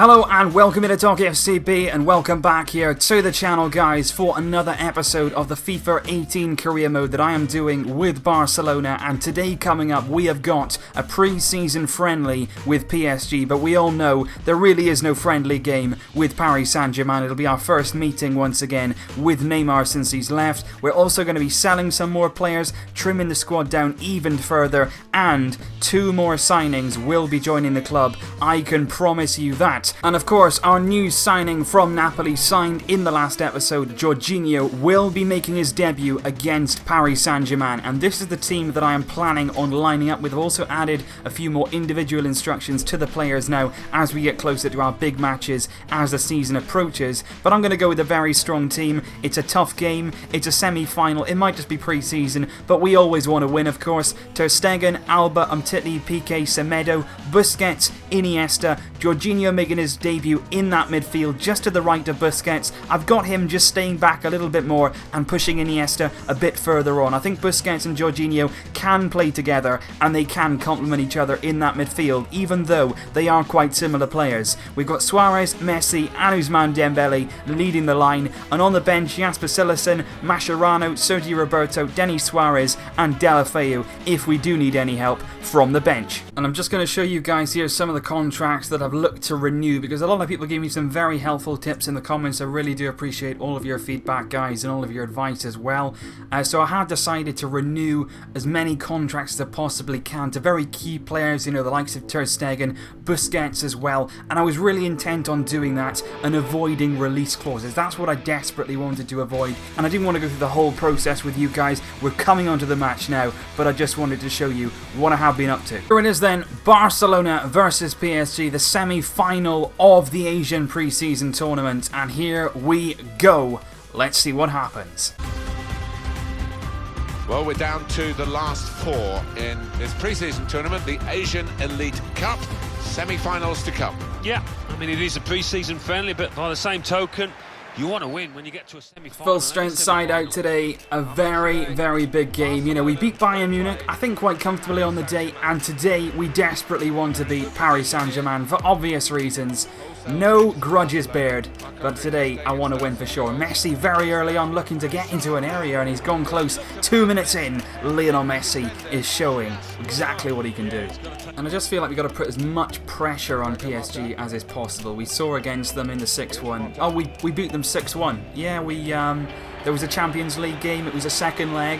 Hello and welcome to Talk FCB and welcome back here to the channel, guys, for another episode of the FIFA 18 career mode that I am doing with Barcelona. And today coming up we have got a pre-season friendly with PSG, but we all know there really is no friendly game with Paris Saint-Germain. It'll be our first meeting once again with Neymar since he's left. We're also going to be selling some more players, trimming the squad down even further, and two more signings will be joining the club. I can promise you that. And of course, our new signing from Napoli, signed in the last episode, Jorginho, will be making his debut against Paris Saint-Germain. And this is the team that I am planning on lining up with. I've also added a few more individual instructions to the players now as we get closer to our big matches as the season approaches. But I'm going to go with a very strong team. It's a tough game. It's a semi-final. It might just be pre-season, but we always want to win, of course. Ter Stegen, Alba, Umtiti, Piqué, Semedo, Busquets, Iniesta, Jorginho making his debut in that midfield just to the right of Busquets. I've got him just staying back a little bit more and pushing Iniesta a bit further on. I think Busquets and Jorginho can play together and they can complement each other in that midfield, even though they are quite similar players. We've got Suarez, Messi and Ousmane Dembele leading the line, and on the bench Jasper Cillessen, Mascherano, Sergio Roberto, Denis Suarez and Deulofeu if we do need any help from the bench. And I'm just going to show you guys here some of the contracts that I've looked to renew, because a lot of people gave me some very helpful tips in the comments. I really do appreciate all of your feedback, guys, and all of your advice as well. So I have decided to renew as many contracts as I possibly can to very key players, you know, the likes of Ter Stegen, Busquets as well, and I was really intent on doing that and avoiding release clauses. That's what I desperately wanted to avoid, and I didn't want to go through the whole process with you guys. We're coming onto the match now, but I just wanted to show you what I have been up to. Here it is then, Barcelona versus PSG, the semi-final of the Asian pre-season tournament, and here we go. Let's see what happens. Well, we're down to the last four in this pre-season tournament, the Asian Elite Cup, semi-finals to come. Yeah, I mean, it is a pre-season friendly, but by the same token, you want to win when you get to a semi-final. Full strength side out today. A very, very big game. You know, we beat Bayern Munich, I think, quite comfortably on the day, and today we desperately want to beat Paris Saint-Germain for obvious reasons. No grudges bared, but today I want to win for sure. Messi very early on looking to get into an area, and he's gone close. 2 minutes in, Lionel Messi is showing exactly what he can do. And I just feel like we've got to put as much pressure on PSG as is possible. We saw against them in the 6-1. Oh, we beat them 6-1. Yeah, there was a Champions League game. It was a second leg.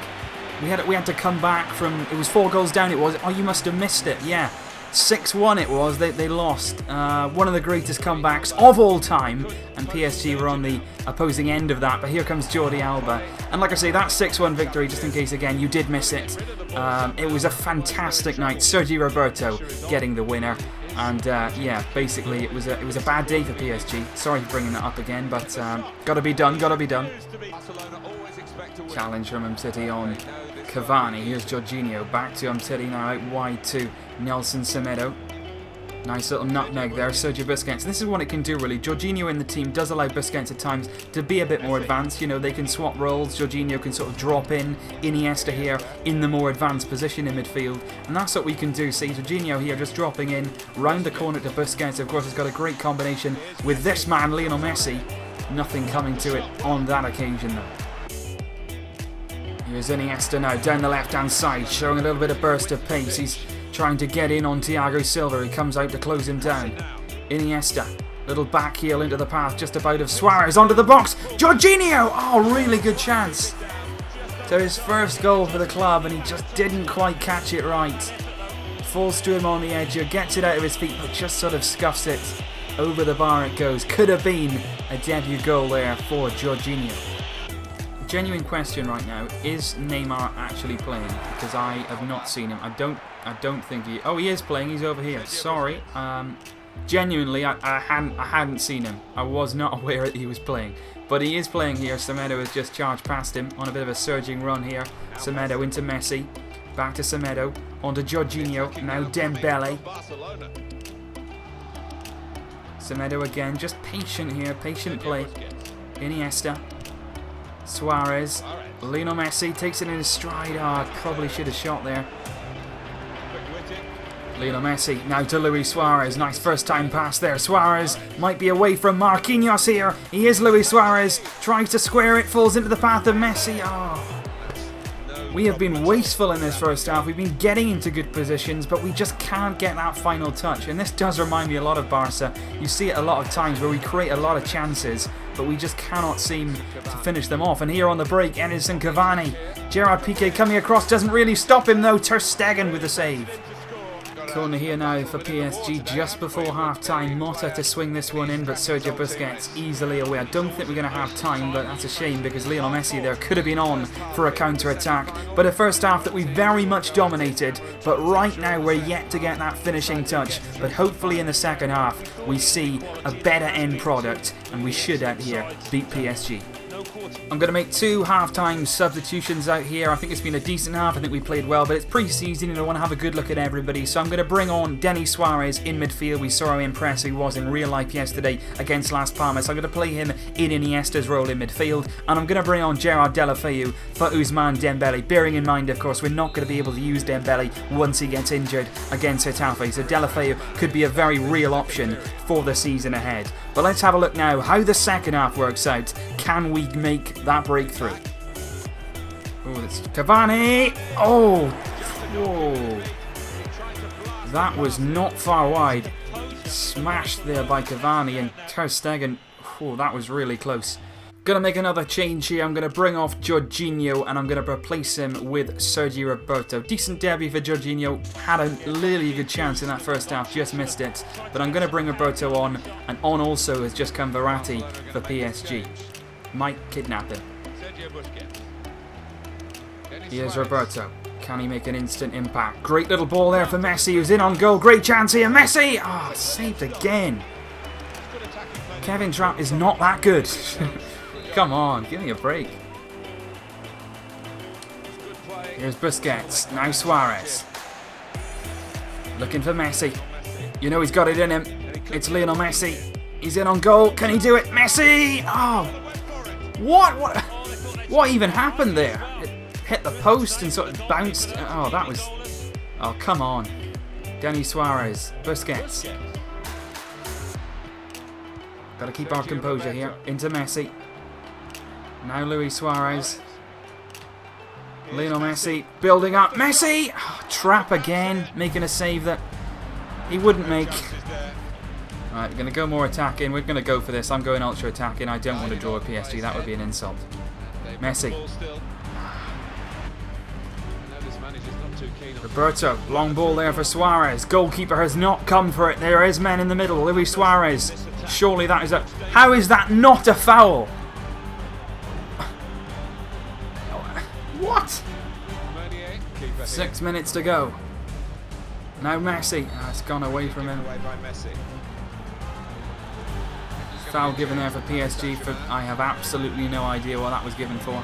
We had to come back from, it was 4 goals down it was. Oh, you must have missed it. Yeah. 6-1 it was, they lost. One of the greatest comebacks of all time, and PSG were on the opposing end of that, but here comes Jordi Alba. And like I say, that 6-1 victory, just in case again you did miss it, it was a fantastic night. Sergio Roberto getting the winner, and yeah, basically it was a bad day for PSG. Sorry for bringing that up again, but gotta be done. Challenge from Umtiti on Cavani. Here's Jorginho, back to Umtiti now out wide to Nelson Semedo. Nice little nutmeg there, Sergio Busquets. This is what it can do really. Jorginho in the team does allow Busquets at times to be a bit more advanced. You know, they can swap roles. Jorginho can sort of drop in. Iniesta here in the more advanced position in midfield. And that's what we can do. See, Jorginho here just dropping in round the corner to Busquets. Of course, has got a great combination with this man, Lionel Messi. Nothing coming to it on that occasion though. Here's Iniesta now down the left-hand side, showing a little bit of burst of pace. He's trying to get in on Thiago Silva. He comes out to close him down. Iniesta, little back heel into the path just about of Suarez onto the box. Jorginho! Oh, really good chance. So his first goal for the club, and he just didn't quite catch it right. Falls to him on the edge here, gets it out of his feet, but just sort of scuffs it. Over the bar it goes. Could have been a debut goal there for Jorginho. Genuine question right now, is Neymar actually playing? Because I have not seen him. I don't think he... Oh, he is playing. He's over here. Sorry. Genuinely, I hadn't seen him. I was not aware that he was playing. But he is playing here. Semedo has just charged past him on a bit of a surging run here. Semedo into Messi. Back to Semedo. Onto Jorginho. Now Dembele. Semedo again. Just patient here. Patient play. Iniesta. Suarez, Lionel Messi takes it in his stride. Oh, I probably should have shot there. Lionel Messi, now to Luis Suarez. Nice first time pass there. Suarez might be away from Marquinhos here. He is Luis Suarez. Tries to square it, falls into the path of Messi. Oh. We have been wasteful in this first half. We've been getting into good positions, but we just can't get that final touch. And this does remind me a lot of Barca. You see it a lot of times where we create a lot of chances, but we just cannot seem to finish them off. And here on the break, Edinson Cavani. Gerard Piqué coming across, doesn't really stop him though. Ter Stegen with the save. Corner here now for PSG just before half-time. Mota to swing this one in, but Sergio Busquets easily away. I don't think we're going to have time, but that's a shame because Lionel Messi there could have been on for a counter-attack. But a first half that we very much dominated, but right now we're yet to get that finishing touch. But hopefully in the second half we see a better end product, and we should out here beat PSG. I'm going to make 2 half-time substitutions out here. I think it's been a decent half. I think we played well, but it's pre-season and I want to have a good look at everybody. So I'm going to bring on Denis Suarez in midfield. We saw how impressive he was in real life yesterday against Las Palmas. I'm going to play him in Iniesta's role in midfield. And I'm going to bring on Gerard Deulofeu for Ousmane Dembele. Bearing in mind, of course, we're not going to be able to use Dembele once he gets injured against Getafe. So Deulofeu could be a very real option for the season ahead. But let's have a look now how the second half works out. Can we make that breakthrough? Oh, it's Cavani! Oh! Whoa! That was not far wide. Smashed there by Cavani, and Ter Stegen. Oh, that was really close. Gonna make another change here. I'm gonna bring off Jorginho and I'm gonna replace him with Sergi Roberto. Decent debut for Jorginho. Had a really good chance in that first half, just missed it. But I'm gonna bring Roberto on, and on also has just come Verratti for PSG. Might kidnap him. Here's Roberto. Can he make an instant impact? Great little ball there for Messi, who's in on goal. Great chance here. Messi! Oh, saved again. Kevin Trapp is not that good. Come on, give me a break. Here's Busquets. Now Suarez. Looking for Messi. You know he's got it in him. It's Lionel Messi. He's in on goal. Can he do it? Messi! Oh! What even happened there? It hit the post and sort of bounced. Oh, that was... Oh, come on. Denis Suarez. Busquets. Got to keep our composure here. Into Messi. Now Luis Suarez. Lionel Messi building up. Messi! Oh, Trapp again. Making a save that he wouldn't make. Alright, we're going to go more attacking. We're going to go for this. I'm going ultra attacking. I don't want to draw a PSG. That would be an insult. Messi. Roberto. Long ball there for Suarez. Goalkeeper has not come for it. There is men in the middle. Luis Suarez. Surely that is a... How is that not a foul? What? 6 minutes to go. Now Messi. Oh, it's gone away from him. Foul given there for PSG. I have absolutely no idea what that was given for.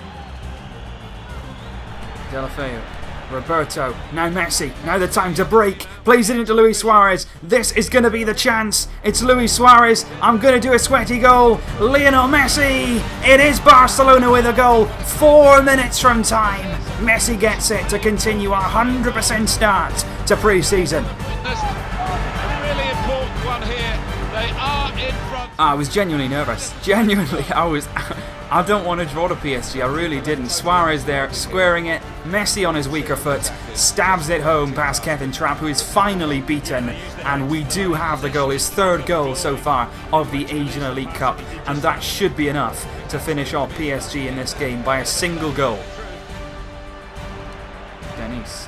Deulofeu. Roberto. Now Messi. Now the time to break. Plays it into Luis Suarez. This is going to be the chance. It's Luis Suarez. I'm going to do a sweaty goal. Lionel Messi. It is Barcelona with a goal. 4 minutes from time. Messi gets it to continue our 100% start to pre-season. Really important one here. They are in front. I was genuinely nervous. Genuinely, I don't want to draw to PSG. I really didn't. Suarez there, squaring it. Messi on his weaker foot. Stabs it home past Kevin Trapp, who is finally beaten. And we do have the goal. His 3rd goal so far of the Asian Elite Cup. And that should be enough to finish off PSG in this game by a single goal. Denis.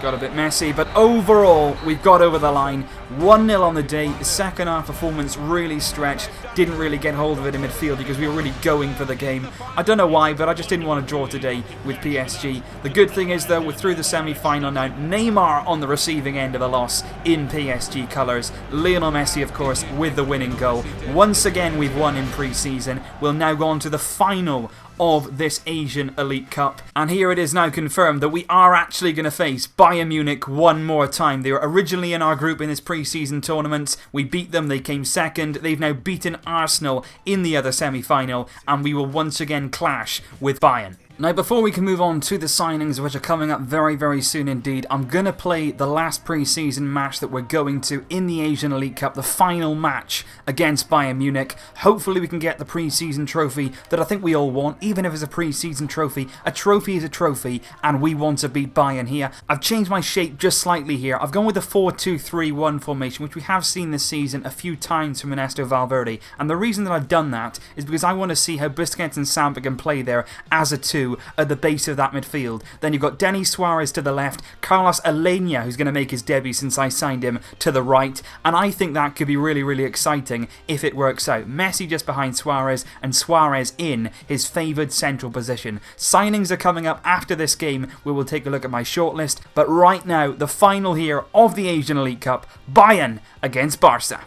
Got a bit messy, but overall we've got over the line. 1-0 on the day. The second half performance really stretched. Didn't really get hold of it in midfield because we were really going for the game. I don't know why, but I just didn't want to draw today with PSG. The good thing is though, we're through the semi-final now. Neymar on the receiving end of the loss in PSG colours. Lionel Messi, of course, with the winning goal. Once again we've won in pre-season. We'll now go on to the final of this Asian Elite Cup. And here it is now confirmed that we are actually going to face Bayern Munich one more time. They were originally in our group in this pre-season tournament. We beat them, they came second. They've now beaten Arsenal in the other semi-final, and we will once again clash with Bayern. Now, before we can move on to the signings, which are coming up very, very soon indeed, I'm going to play the last pre-season match that we're going to in the Asian Elite Cup, the final match against Bayern Munich. Hopefully we can get the pre-season trophy that I think we all want, even if it's a pre-season trophy. A trophy is a trophy, and we want to beat Bayern here. I've changed my shape just slightly here. I've gone with the 4-2-3-1 formation, which we have seen this season a few times from Ernesto Valverde. And the reason that I've done that is because I want to see how Busquets and Samper can play there as a two at the base of that midfield. Then you've got Denis Suarez to the left, Carlos Alenia, who's going to make his debut since I signed him, to the right, and I think that could be really, really exciting if it works out. Messi just behind Suarez, and Suarez in his favoured central position. Signings are coming up after this game. We will take a look at my shortlist, but right now, the final here of the Asian Elite Cup, Bayern against Barca.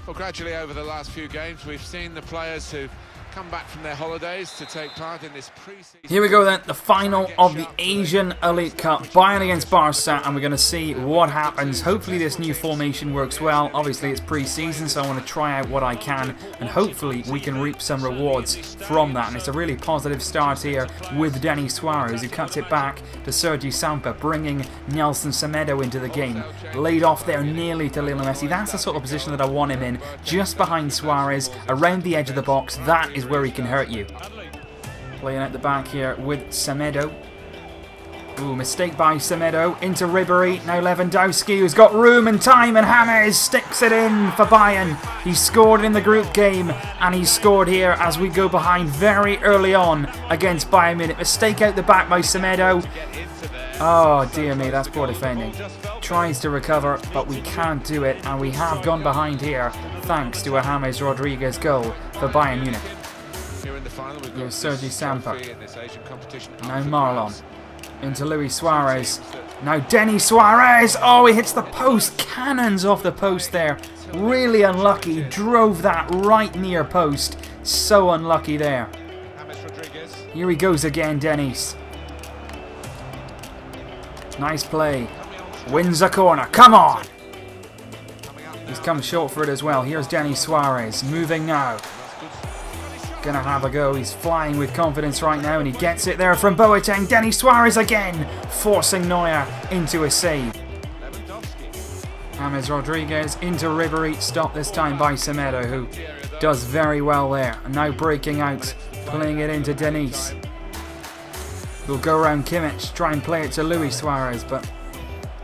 Well, gradually over the last few games, we've seen the players who come back from their holidays to take part in this pre-season. Here we go then, the final of the Asian Elite Cup, Bayern against Barca, and we're going to see what happens. Hopefully this new formation works well. Obviously it's pre-season, so I want to try out what I can, and hopefully we can reap some rewards from that. And it's a really positive start here with Denis Suarez, who cuts it back to Sergi Samper, bringing Nelson Semedo into the game. Laid off there nearly to Lionel Messi. That's the sort of position that I want him in, just behind Suarez, around the edge of the box. That is where he can hurt you. Playing at the back here with Semedo. Ooh, mistake by Semedo. Into Ribéry. Now Lewandowski, who's got room and time, and James sticks it in for Bayern. He scored in the group game, and he scored here as we go behind very early on against Bayern Munich. Mistake out the back by Semedo. Oh, dear me, that's poor defending. Tries to recover, but we can't do it, and we have gone behind here thanks to a James Rodriguez goal for Bayern Munich. Here's Sergi Samper. Now Marlon. Into Luis Suarez. Now Denis Suarez. Oh, he hits the post. Cannons off the post there. Really unlucky. Drove that right near post. So unlucky there. Here he goes again, Denis. Nice play. Wins a corner. Come on. He's come short for it as well. Here's Denis Suarez. Moving now. Gonna have a go. He's flying with confidence right now, and he gets it there from Boateng. Denis Suarez again, forcing Neuer into a save. James Rodriguez into Ribéry, stopped this time by Semedo, who does very well there. And now breaking out, playing it into Denis. He'll go around Kimmich, try and play it to Luis Suarez, but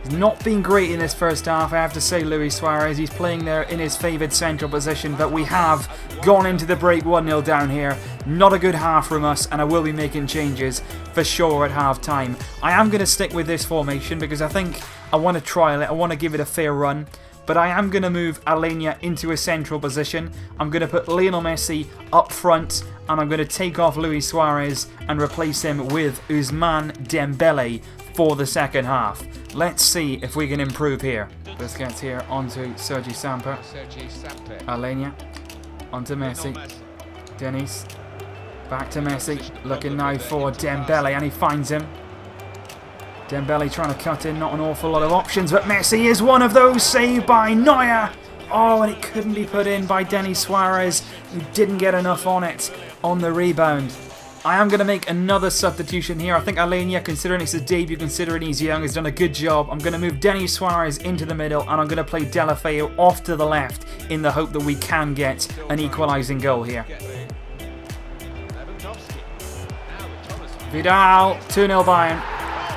he's not been great in this first half, I have to say. Luis Suarez, he's playing there in his favoured central position, but we have gone into the break 1-0 down here. Not a good half from us, and I will be making changes for sure at half time. I am going to stick with this formation because I think I want to trial it, I want to give it a fair run. But I am going to move Alenia into a central position. I'm going to put Lionel Messi up front, and I'm going to take off Luis Suarez and replace him with Ousmane Dembele for the second half. Let's see if we can improve here. Let's get here onto Sergi Samper. Alenia. Onto Messi. Denis. Back to Messi. Looking now for Dembele, and he finds him. Dembele trying to cut in, not an awful lot of options, but Messi is one of those, saved by Neuer. Oh, and it couldn't be put in by Denis Suarez, who didn't get enough on it on the rebound. I am going to make another substitution here. I think Alenia, considering it's his debut, considering he's young, has done a good job. I'm going to move Denis Suarez into the middle, and I'm going to play Deulofeu off to the left in the hope that we can get an equalising goal here. Vidal, 2-0 Bayern.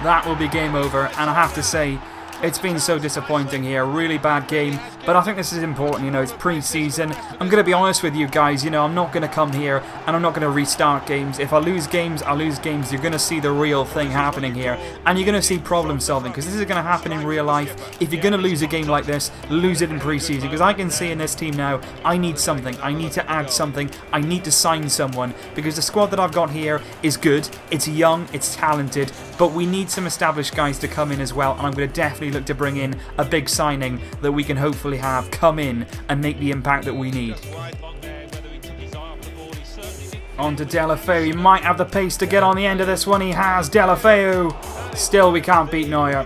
That will be game over, and I have to say, it's been so disappointing here. Really bad game, but I think this is important. You know, it's pre-season. I'm going to be honest with you guys. You know, I'm not going to come here and I'm not going to restart games. If I lose games, I lose games. You're going to see the real thing happening here, and you're going to see problem solving, because this is going to happen in real life. If you're going to lose a game like this, lose it in pre-season, because I can see in this team now, I need something. I need to add something. I need to sign someone, because the squad that I've got here is good. It's young. It's talented, but we need some established guys to come in as well, and I'm going to definitely look to bring in a big signing that we can hopefully have come in and make the impact that we need. On to Deulofeu. He might have the pace to get on the end of this one. He has. Deulofeu. Still, we can't beat Neuer.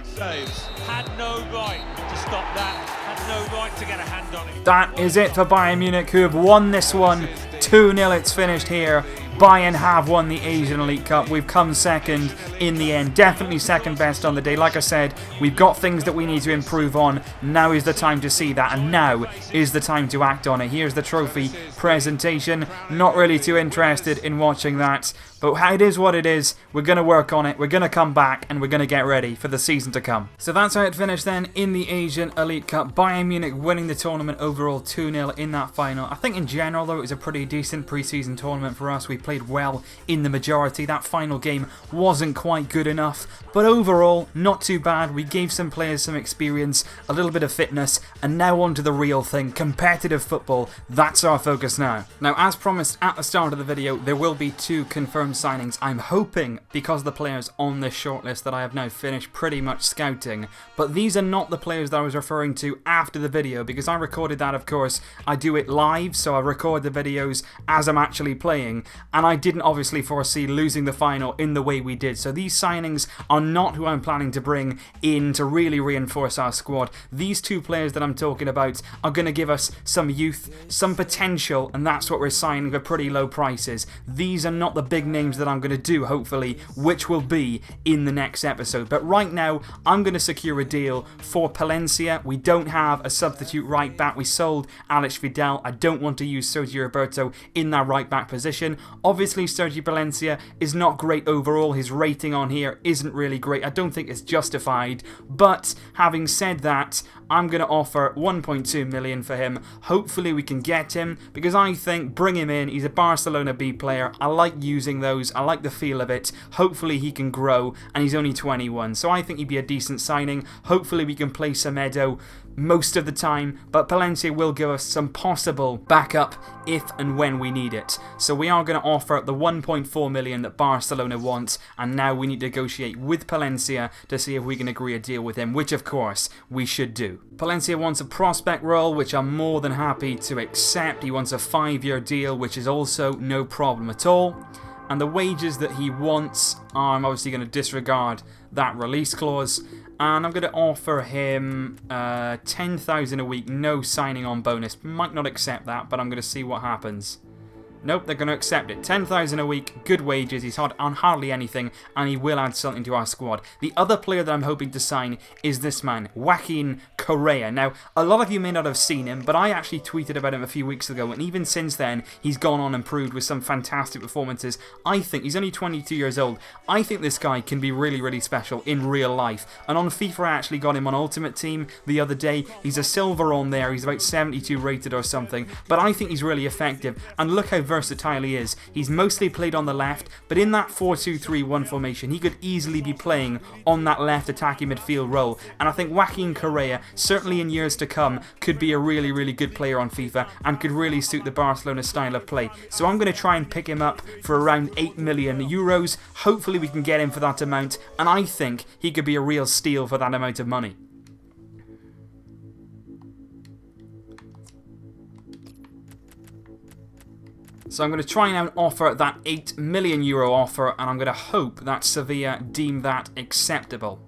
Had no right to stop that. Had no right to get a hand on it. That is it for Bayern Munich, who have won this one. 2-0 it's finished here. Bayern have won the Asian Elite Cup. We've come second in the end. Definitely second best on the day. Like I said, we've got things that we need to improve on. Now is the time to see that, and now is the time to act on it. Here's the trophy presentation. Not really too interested in watching that, but it is what it is. We're going to work on it. We're going to come back, and we're going to get ready for the season to come. So that's how it finished then in the Asian Elite Cup. Bayern Munich winning the tournament overall 2-0 in that final. I think in general, though, it was a pretty decent pre-season tournament for us. We played well in the majority. That final game wasn't quite good enough, but overall, not too bad. We gave some players some experience, a little bit of fitness, and now on to the real thing, competitive football. That's our focus now. Now, as promised at the start of the video, there will be 2 confirmed signings. I'm hoping, because the players on this shortlist that I have now finished pretty much scouting, but these are not the players that I was referring to after the video, because I recorded that, of course. I do it live, so I record the videos as I'm actually playing, and I didn't obviously foresee losing the final in the way we did. So these signings are not who I'm planning to bring in to really reinforce our squad. These 2 players that I'm talking about are going to give us some youth, some potential, and that's what we're signing for pretty low prices. These are not the big names that I'm going to do, hopefully, which will be in the next episode. But right now, I'm going to secure a deal for Palencia. We don't have a substitute right back. We sold Alex Vidal. I don't want to use Sergio Roberto in that right back position. Obviously, Sergio Palencia is not great overall. His rating on here isn't really great. I don't think it's justified. But having said that, I'm going to offer 1.2 million for him. Hopefully we can get him, because I think bring him in. He's a Barcelona B player. I like using those. I like the feel of it. Hopefully he can grow, and he's only 21. So I think he'd be a decent signing. Hopefully we can play Semedo most of the time, but Palencia will give us some possible backup if and when we need it. So we are going to offer the 1.4 million that Barcelona wants, and now we need to negotiate with Palencia to see if we can agree a deal with him, which of course we should do. Palencia wants a prospect role, which I'm more than happy to accept. He wants a 5-year deal, which is also no problem at all. And the wages that he wants, I'm obviously going to disregard that release clause, and I'm going to offer him 10,000 a week, no signing on bonus. Might not accept that, but I'm going to see what happens. Nope, they're going to accept it. 10,000 a week, good wages, he's on hardly anything, and he will add something to our squad. The other player that I'm hoping to sign is this man, Joaquin Correa. Now, a lot of you may not have seen him, but I actually tweeted about him a few weeks ago, and even since then, he's gone on and improved with some fantastic performances. I think, he's only 22 years old, I think this guy can be really, really special in real life. And on FIFA, I actually got him on Ultimate Team the other day. He's a silver on there, he's about 72 rated or something, but I think he's really effective, and look how versatile he is. He's mostly played on the left, but in that 4-2-3-1 formation, he could easily be playing on that left attacking midfield role. And I think Joaquin Correa, certainly in years to come, could be a really, really good player on FIFA and could really suit the Barcelona style of play. So I'm going to try and pick him up for around 8 million euros. Hopefully we can get him for that amount, and I think he could be a real steal for that amount of money. So I'm going to try and offer that 8 million euro offer, and I'm going to hope that Sevilla deem that acceptable.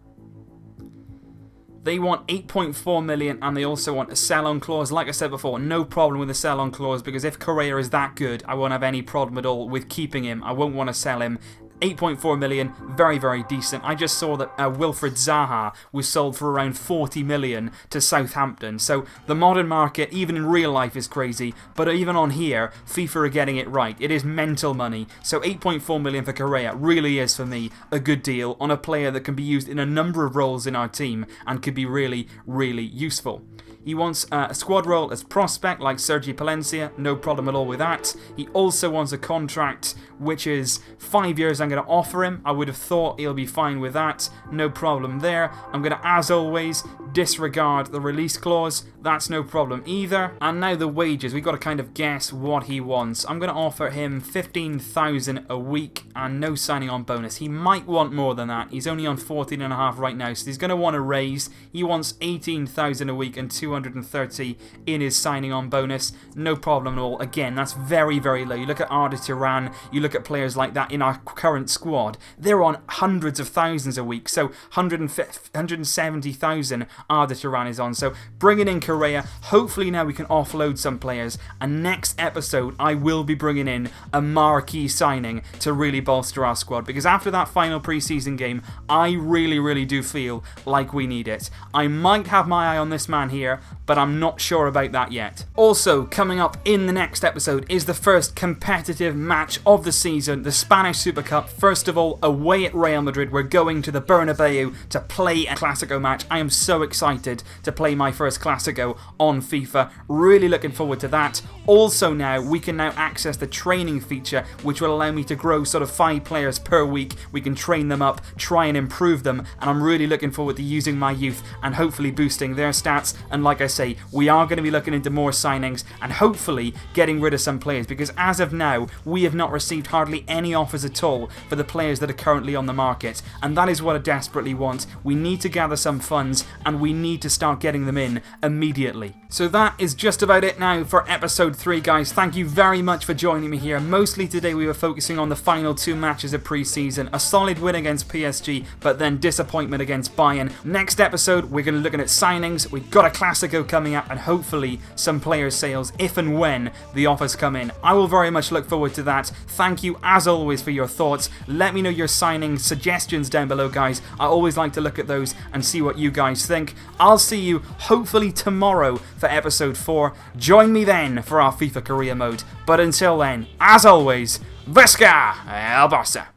They want 8.4 million, and they also want a sell-on clause. Like I said before, no problem with a sell-on clause, because if Correa is that good, I won't have any problem at all with keeping him. I won't want to sell him. 8.4 million, very, very decent. I just saw that Wilfried Zaha was sold for around 40 million to Southampton. So the modern market, even in real life, is crazy. But even on here, FIFA are getting it right. It is mental money. So 8.4 million for Correa really is, for me, a good deal on a player that can be used in a number of roles in our team and could be really, really useful. He wants a squad role as prospect like Sergio Palencia, no problem at all with that. He also wants a contract which is 5 years I'm going to offer him. I would have thought he'll be fine with that, no problem there. I'm going to, as always, disregard the release clause, that's no problem either. And now the wages, we've got to kind of guess what he wants. I'm going to offer him 15,000 a week and no signing on bonus. He might want more than that. He's only on 14.5 right now, so he's going to want a raise. He wants 18,000 a week and 200 230 in his signing on bonus. No problem at all. Again, that's very, very low. You look at Arda Turan, you look at players like that in our current squad, they're on hundreds of thousands a week. So 170,000 Arda Turan is on. So bringing in Correa, hopefully now we can offload some players. And next episode, I will be bringing in a marquee signing to really bolster our squad. Because after that final pre-season game, I really, really do feel like we need it. I might have my eye on this man here, but I'm not sure about that yet. Also, coming up in the next episode is the first competitive match of the season, the Spanish Super Cup. First of all, away at Real Madrid, we're going to the Bernabeu to play a Clasico match. I am so excited to play my first Clasico on FIFA. Really looking forward to that. Also now, we can now access the training feature, which will allow me to grow sort of 5 players per week. We can train them up, try and improve them, and I'm really looking forward to using my youth and hopefully boosting their stats. And like I say, we are going to be looking into more signings and hopefully getting rid of some players, because as of now, we have not received hardly any offers at all for the players that are currently on the market, and that is what I desperately want. We need to gather some funds and we need to start getting them in immediately. So that is just about it now for episode 3, guys. Thank you very much for joining me here. Mostly today we were focusing on the final 2 matches of pre-season. A solid win against PSG, but then disappointment against Bayern. Next episode, we're going to be looking at signings. We've got a Clasico coming up and hopefully some player sales if and when the offers come in. I will very much look forward to that. Thank you as always for your thoughts. Let me know your signing suggestions down below, guys. I always like to look at those and see what you guys think. I'll see you hopefully tomorrow for episode 4. Join me then for our FIFA career mode. But until then, as always, Visca El Barça!